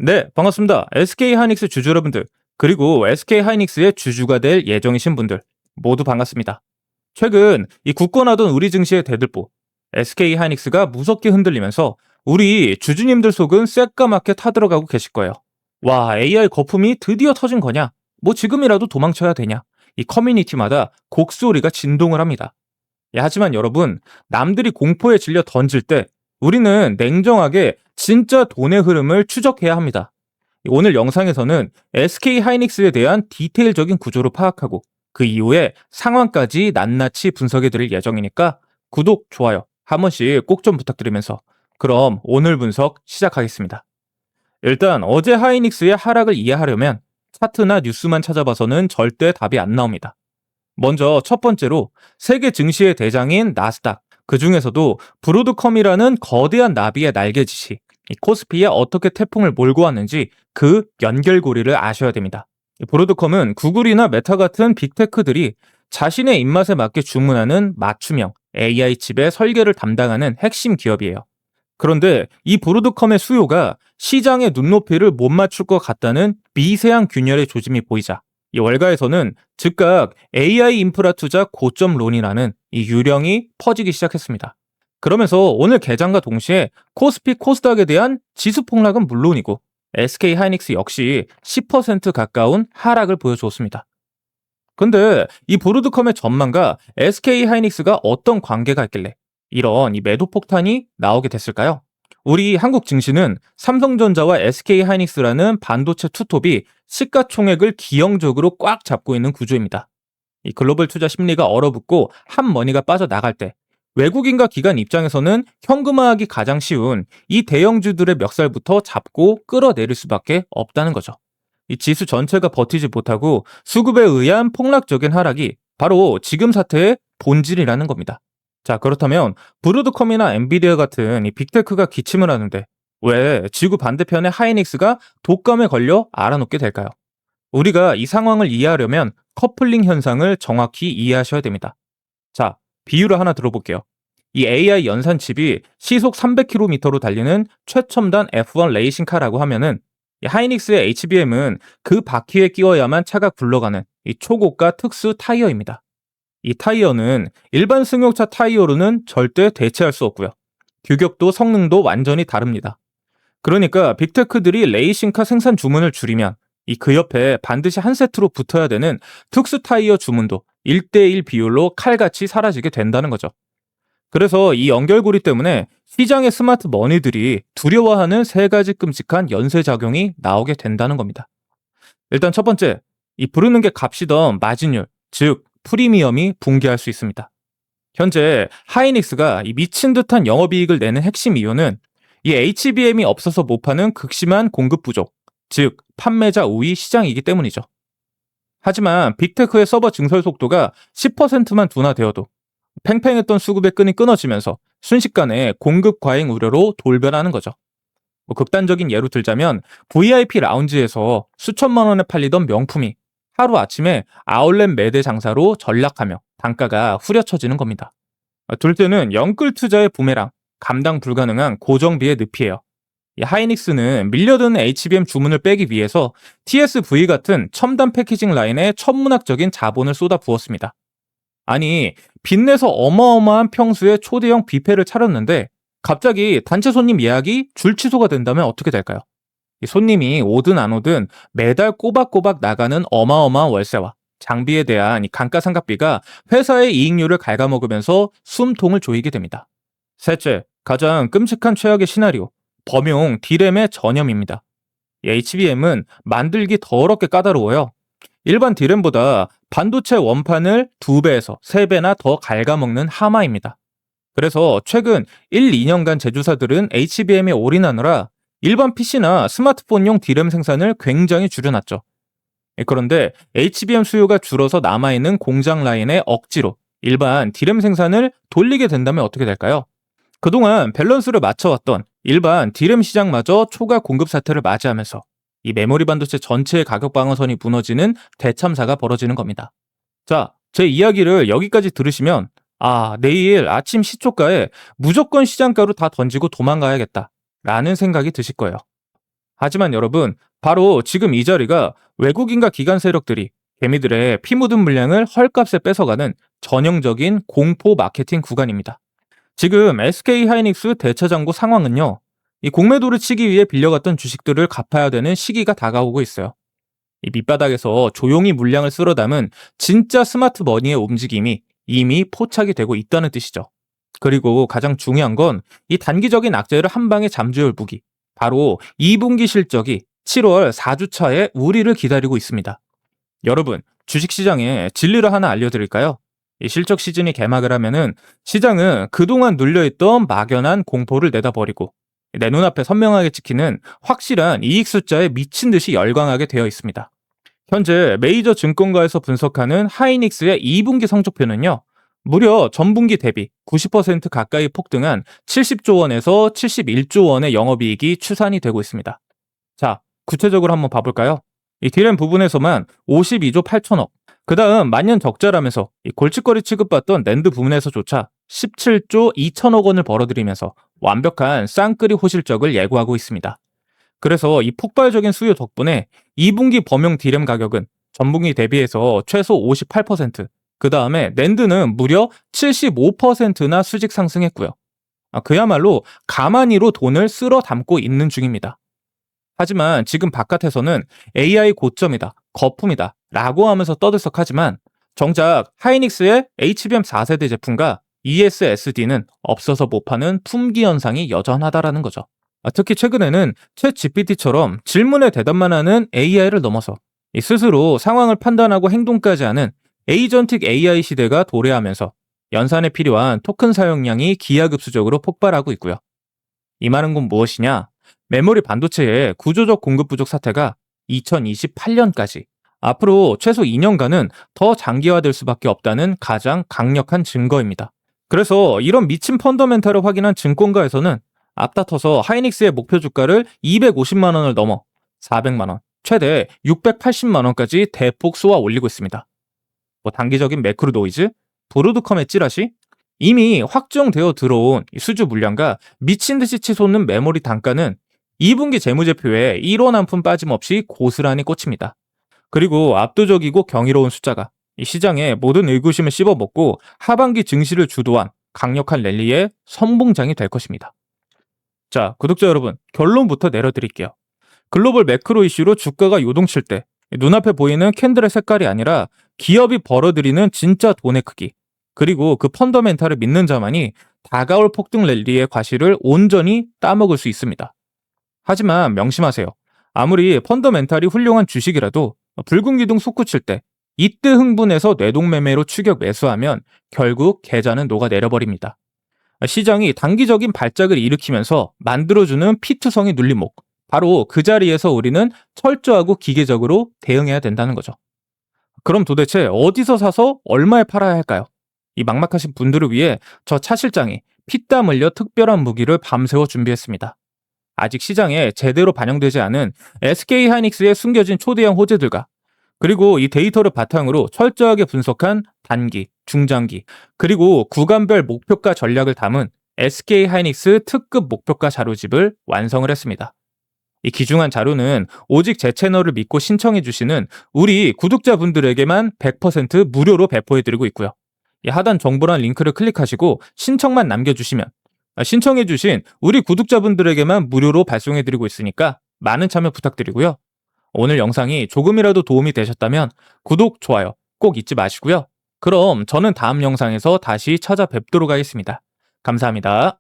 네, 반갑습니다. SK하이닉스 주주 여러분들, 그리고 SK하이닉스의 주주가 될 예정이신 분들, 모두 반갑습니다. 최근 이 굳건하던 우리 증시의 대들보, SK하이닉스가 무섭게 흔들리면서 우리 주주님들 속은 새까맣게 타들어가고 계실 거예요. 와, AI 거품이 드디어 터진 거냐? 뭐 지금이라도 도망쳐야 되냐? 이 커뮤니티마다 곡소리가 진동을 합니다. 하지만 여러분, 남들이 공포에 질려 던질 때 우리는 냉정하게 진짜 돈의 흐름을 추적해야 합니다. 오늘 영상에서는 SK 하이닉스에 대한 디테일적인 구조를 파악하고 그 이후에 상황까지 낱낱이 분석해 드릴 예정이니까 구독, 좋아요 한 번씩 꼭 좀 부탁드리면서 그럼 오늘 분석 시작하겠습니다. 일단 어제 하이닉스의 하락을 이해하려면 차트나 뉴스만 찾아봐서는 절대 답이 안 나옵니다. 먼저 첫 번째로 세계 증시의 대장인 나스닥, 그 중에서도 브로드컴이라는 거대한 나비의 날개짓이 이 코스피에 어떻게 태풍을 몰고 왔는지 그 연결고리를 아셔야 됩니다. 이 브로드컴은 구글이나 메타 같은 빅테크들이 자신의 입맛에 맞게 주문하는 맞춤형 AI 칩의 설계를 담당하는 핵심 기업이에요. 그런데 이 브로드컴의 수요가 시장의 눈높이를 못 맞출 것 같다는 미세한 균열의 조짐이 보이자 이 월가에서는 즉각 AI 인프라 투자 고점론이라는 이 유령이 퍼지기 시작했습니다. 그러면서 오늘 개장과 동시에 코스피 코스닥에 대한 지수 폭락은 물론이고 SK 하이닉스 역시 10% 가까운 하락을 보여주었습니다. 근데 이 보르드컴의 전망과 SK 하이닉스가 어떤 관계가 있길래 이런 이 매도 폭탄이 나오게 됐을까요? 우리 한국 증시는 삼성전자와 SK 하이닉스라는 반도체 투톱이 시가총액을 기형적으로 꽉 잡고 있는 구조입니다. 이 글로벌 투자 심리가 얼어붙고 한 머니가 빠져나갈 때 외국인과 기관 입장에서는 현금화하기 가장 쉬운 이 대형주들의 멱살부터 잡고 끌어내릴 수밖에 없다는 거죠. 이 지수 전체가 버티지 못하고 수급에 의한 폭락적인 하락이 바로 지금 사태의 본질이라는 겁니다. 자, 그렇다면 브로드컴이나 엔비디아 같은 이 빅테크가 기침을 하는데 왜 지구 반대편의 하이닉스가 독감에 걸려 알아놓게 될까요? 우리가 이 상황을 이해하려면 커플링 현상을 정확히 이해하셔야 됩니다. 자, 비유를 하나 들어볼게요. 이 AI 연산 칩이 시속 300km로 달리는 최첨단 F1 레이싱카라고 하면은 이 하이닉스의 HBM은 그 바퀴에 끼워야만 차가 굴러가는 이 초고가 특수 타이어입니다. 이 타이어는 일반 승용차 타이어로는 절대 대체할 수 없고요. 규격도 성능도 완전히 다릅니다. 그러니까 빅테크들이 레이싱카 생산 주문을 줄이면 이 그 옆에 반드시 한 세트로 붙어야 되는 특수 타이어 주문도 1대1 비율로 칼같이 사라지게 된다는 거죠. 그래서 이 연결고리 때문에 시장의 스마트 머니들이 두려워하는 세 가지 끔찍한 연쇄작용이 나오게 된다는 겁니다. 일단 첫 번째, 이 부르는 게 값이던 마진율, 즉 프리미엄이 붕괴할 수 있습니다. 현재 하이닉스가 이 미친 듯한 영업이익을 내는 핵심 이유는 이 HBM이 없어서 못 파는 극심한 공급 부족, 즉 판매자 우위 시장이기 때문이죠. 하지만 빅테크의 서버 증설 속도가 10%만 둔화되어도 팽팽했던 수급의 끈이 끊어지면서 순식간에 공급 과잉 우려로 돌변하는 거죠. 극단적인 예로 들자면 VIP 라운지에서 수천만 원에 팔리던 명품이 하루아침에 아울렛 매대 장사로 전락하며 단가가 후려쳐지는 겁니다. 둘째는 영끌 투자의 부메랑, 감당 불가능한 고정비의 늪이에요. 이 하이닉스는 밀려드는 HBM 주문을 빼기 위해서 TSV 같은 첨단 패키징 라인에 천문학적인 자본을 쏟아 부었습니다. 아니, 빚내서 어마어마한 평수의 초대형 뷔페를 차렸는데 갑자기 단체 손님 예약이 줄 취소가 된다면 어떻게 될까요? 이 손님이 오든 안 오든 매달 꼬박꼬박 나가는 어마어마한 월세와 장비에 대한 이 감가상각비가 회사의 이익률을 갉아먹으면서 숨통을 조이게 됩니다. 셋째, 가장 끔찍한 최악의 시나리오, 범용 D램의 전염입니다. 이 HBM은 만들기 더럽게 까다로워요. 일반 D램보다 반도체 원판을 2배에서 3배나 더 갉아먹는 하마입니다. 그래서 최근 1, 2년간 제조사들은 HBM에 올인하느라 일반 PC나 스마트폰용 D램 생산을 굉장히 줄여놨죠. 그런데 HBM 수요가 줄어서 남아있는 공장 라인에 억지로 일반 D램 생산을 돌리게 된다면 어떻게 될까요? 그동안 밸런스를 맞춰왔던 일반 D램 시장마저 초과 공급 사태를 맞이하면서 이 메모리 반도체 전체의 가격 방어선이 무너지는 대참사가 벌어지는 겁니다. 자, 제 이야기를 여기까지 들으시면 내일 아침 시초가에 무조건 시장가로 다 던지고 도망가야겠다 라는 생각이 드실 거예요. 하지만 여러분, 바로 지금 이 자리가 외국인과 기관 세력들이 개미들의 피 묻은 물량을 헐값에 뺏어가는 전형적인 공포 마케팅 구간입니다. 지금 SK 하이닉스 대차장고 상황은요, 이 공매도를 치기 위해 빌려갔던 주식들을 갚아야 되는 시기가 다가오고 있어요. 이 밑바닥에서 조용히 물량을 쓸어 담은 진짜 스마트 머니의 움직임이 이미 포착이 되고 있다는 뜻이죠. 그리고 가장 중요한 건 이 단기적인 악재를 한 방에 잠재울 무기, 바로 2분기 실적이 7월 4주차에 우리를 기다리고 있습니다. 여러분, 주식시장에 진리를 하나 알려드릴까요? 이 실적 시즌이 개막을 하면은 시장은 그동안 눌려있던 막연한 공포를 내다버리고 내 눈앞에 선명하게 찍히는 확실한 이익 숫자에 미친 듯이 열광하게 되어 있습니다. 현재 메이저 증권가에서 분석하는 하이닉스의 2분기 성적표는요, 무려 전분기 대비 90% 가까이 폭등한 70조 원에서 71조 원의 영업이익이 추산이 되고 있습니다. 자, 구체적으로 한번 봐볼까요? 이 디램 부분에서만 52조 8천억, 그 다음 만년 적자라면서 이 골칫거리 취급받던 낸드 부분에서조차 17조 2천억 원을 벌어들이면서 완벽한 쌍끌이 호실적을 예고하고 있습니다. 그래서 이 폭발적인 수요 덕분에 2분기 범용 디램 가격은 전분기 대비해서 최소 58%, 그 다음에 낸드는 무려 75%나 수직 상승했고요. 그야말로 가만히로 돈을 쓸어 담고 있는 중입니다. 하지만 지금 바깥에서는 AI 고점이다, 거품이다 라고 하면서 떠들썩하지만 정작 하이닉스의 HBM 4세대 제품과 ESSD는 없어서 못 파는 품귀 현상이 여전하다라는 거죠. 특히 최근에는 챗 GPT처럼 질문에 대답만 하는 AI를 넘어서 스스로 상황을 판단하고 행동까지 하는 에이전틱 AI 시대가 도래하면서 연산에 필요한 토큰 사용량이 기하급수적으로 폭발하고 있고요. 이 말은 곧 무엇이냐? 메모리 반도체의 구조적 공급 부족 사태가 2028년까지 앞으로 최소 2년간은 더 장기화될 수밖에 없다는 가장 강력한 증거입니다. 그래서 이런 미친 펀더멘탈을 확인한 증권가에서는 앞다퉈서 하이닉스의 목표 주가를 250만 원을 넘어 400만 원, 최대 680만 원까지 대폭 쏘아 올리고 있습니다. 단기적인 매크로 노이즈, 브로드컴의 찌라시, 이미 확정되어 들어온 수주 물량과 미친 듯이 치솟는 메모리 단가는 2분기 재무제표에 1원 한 푼 빠짐없이 고스란히 꽂힙니다. 그리고 압도적이고 경이로운 숫자가 이 시장의 모든 의구심을 씹어먹고 하반기 증시를 주도한 강력한 랠리의 선봉장이 될 것입니다. 자, 구독자 여러분, 결론부터 내려드릴게요. 글로벌 매크로 이슈로 주가가 요동칠 때 눈앞에 보이는 캔들의 색깔이 아니라 기업이 벌어들이는 진짜 돈의 크기, 그리고 그 펀더멘탈을 믿는 자만이 다가올 폭등 랠리의 과실을 온전히 따먹을 수 있습니다. 하지만 명심하세요. 아무리 펀더멘탈이 훌륭한 주식이라도 붉은 기둥 솟구칠 때 이때 흥분해서 뇌동매매로 추격 매수하면 결국 계좌는 녹아내려버립니다. 시장이 단기적인 발작을 일으키면서 만들어주는 피투성이 눌림목, 바로 그 자리에서 우리는 철저하고 기계적으로 대응해야 된다는 거죠. 그럼 도대체 어디서 사서 얼마에 팔아야 할까요? 이 막막하신 분들을 위해 저 차 실장이 피땀 흘려 특별한 무기를 밤새워 준비했습니다. 아직 시장에 제대로 반영되지 않은 SK 하이닉스의 숨겨진 초대형 호재들과 그리고 이 데이터를 바탕으로 철저하게 분석한 단기, 중장기, 그리고 구간별 목표가 전략을 담은 SK 하이닉스 특급 목표가 자료집을 완성을 했습니다. 이 귀중한 자료는 오직 제 채널을 믿고 신청해 주시는 우리 구독자분들에게만 100% 무료로 배포해드리고 있고요. 이 하단 정보란 링크를 클릭하시고 신청만 남겨주시면 신청해 주신 우리 구독자분들에게만 무료로 발송해드리고 있으니까 많은 참여 부탁드리고요. 오늘 영상이 조금이라도 도움이 되셨다면 구독, 좋아요 꼭 잊지 마시고요. 그럼 저는 다음 영상에서 다시 찾아뵙도록 하겠습니다. 감사합니다.